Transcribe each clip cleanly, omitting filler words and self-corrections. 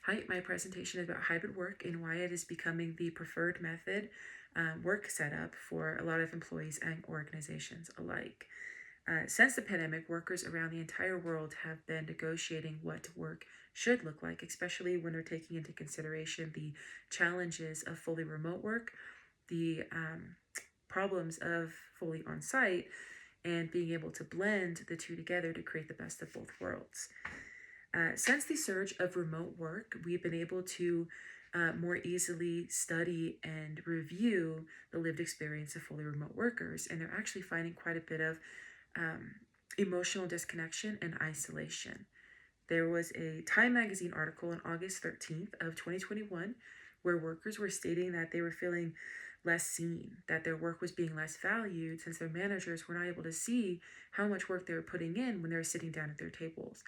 Hi, my presentation is about hybrid work and why it is becoming the preferred method work setup for a lot of employees and organizations alike. Since the pandemic, workers around the entire world have been negotiating what work should look like, especially when they're taking into consideration the challenges of fully remote work, the problems of fully on site, and being able to blend the two together to create the best of both worlds. Since the surge of remote work, we've been able to more easily study and review the lived experience of fully remote workers, and they're actually finding quite a bit of um, emotional disconnection and isolation. There was a Time magazine article on August 13th of 2021 where workers were stating that they were feeling less seen, that their work was being less valued since their managers were not able to see how much work they were putting in when they were sitting down at their tables,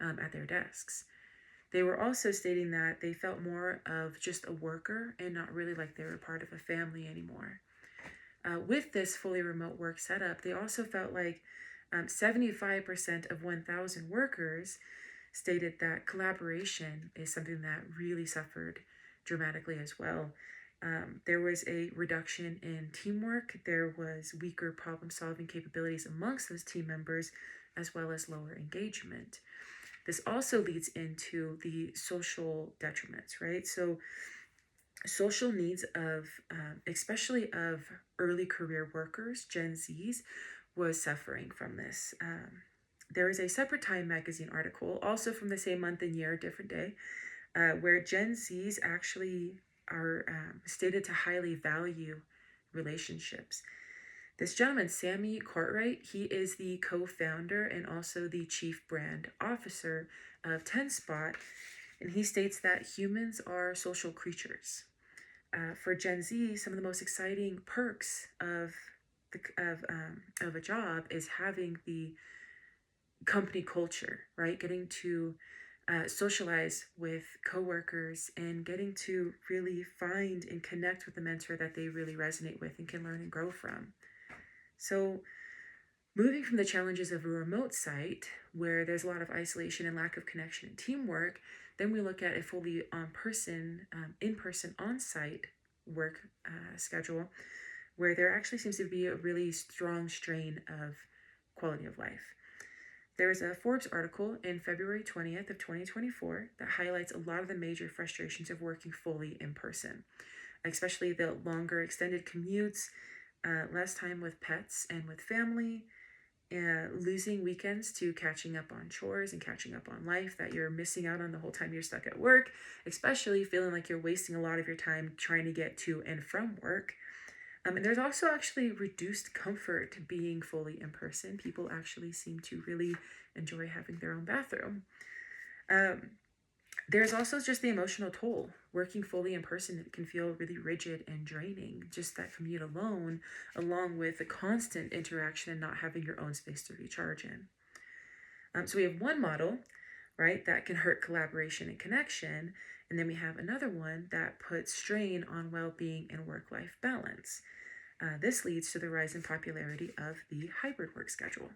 at their desks. They were also stating that they felt more of just a worker and not really like they were part of a family anymore. With this fully remote work setup, they also felt like 75% of 1,000 workers stated that collaboration is something that really suffered dramatically as well. There was a reduction in teamwork, there was weaker problem solving capabilities amongst those team members, as well as lower engagement. This also leads into the social detriments, right? So, social needs of, especially of early career workers, Gen Zs, was suffering from this. There is a separate Time magazine article, also from the same month and year, different day, where Gen Zs actually are stated to highly value relationships. This gentleman, Sammy Cartwright, he is the co-founder and also the chief brand officer of 10 Spot, and he states that humans are social creatures. For Gen Z, some of the most exciting perks of a job is having the company culture, right? Getting to socialize with coworkers and getting to really find and connect with the mentor that they really resonate with and can learn and grow from. So, moving from the challenges of a remote site where there's a lot of isolation and lack of connection and teamwork, then we look at a fully in-person, on-site work schedule where there actually seems to be a really strong strain of quality of life. There was a Forbes article in February 20th of 2024 that highlights a lot of the major frustrations of working fully in person, especially the longer extended commutes, less time with pets and with family, losing weekends to catching up on chores and catching up on life that you're missing out on the whole time you're stuck at work, especially feeling like you're wasting a lot of your time trying to get to and from work. And there's also actually reduced comfort being fully in person. People actually seem to really enjoy having their own bathroom. Um, there's also just the emotional toll. Working fully in person can feel really rigid and draining. Just that commute alone, along with the constant interaction and not having your own space to recharge in. So we have one model, right, that can hurt collaboration and connection. And then we have another one that puts strain on well being and work life balance. This leads to the rise in popularity of the hybrid work schedule.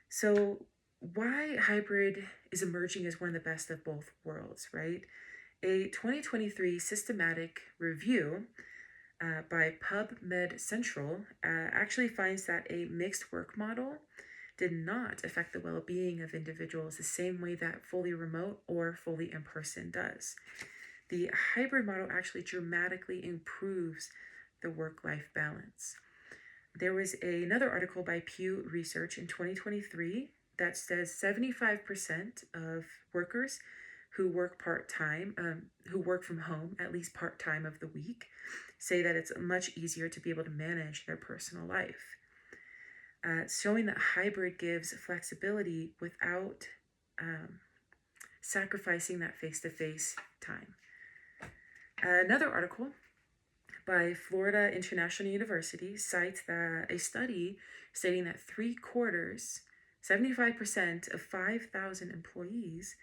So, why hybrid is emerging as one of the best of both worlds, right? A 2023 systematic review by PubMed Central actually finds that a mixed work model did not affect the well being of individuals the same way that fully remote or fully in person does. The hybrid model actually dramatically improves the work life balance. There was another article by Pew Research in 2023 that says 75% of workers who work part-time, who work from home at least part-time of the week, say that it's much easier to be able to manage their personal life. Showing that hybrid gives flexibility without sacrificing that face-to-face time. Another article by Florida International University cites a study stating that 75% of 5,000 employees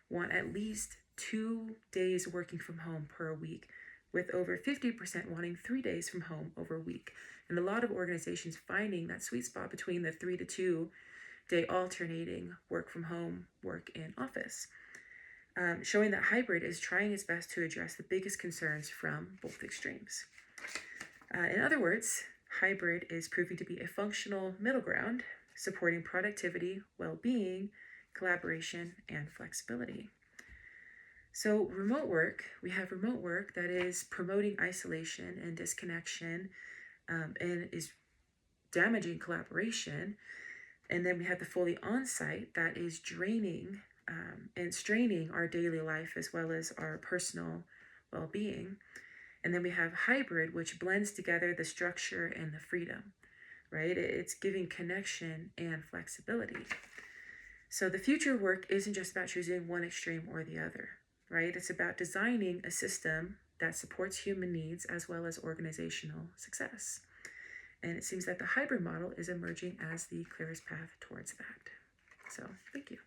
want at least 2 days working from home per week, with over 50% wanting 3 days from home over a week. And a lot of organizations finding that sweet spot between the 3 to 2 day alternating work from home, work in office. showing that hybrid is trying its best to address the biggest concerns from both extremes. In other words, hybrid is proving to be a functional middle ground, supporting productivity, well-being, collaboration, and flexibility. So we have remote work that is promoting isolation and disconnection, and is damaging collaboration. And then we have the fully on-site that is draining and straining our daily life as well as our personal well-being. And then we have hybrid, which blends together the structure and the freedom, right? It's giving connection and flexibility. So the future work isn't just about choosing one extreme or the other, right? It's about designing a system that supports human needs as well as organizational success. And it seems that the hybrid model is emerging as the clearest path towards that. So, thank you.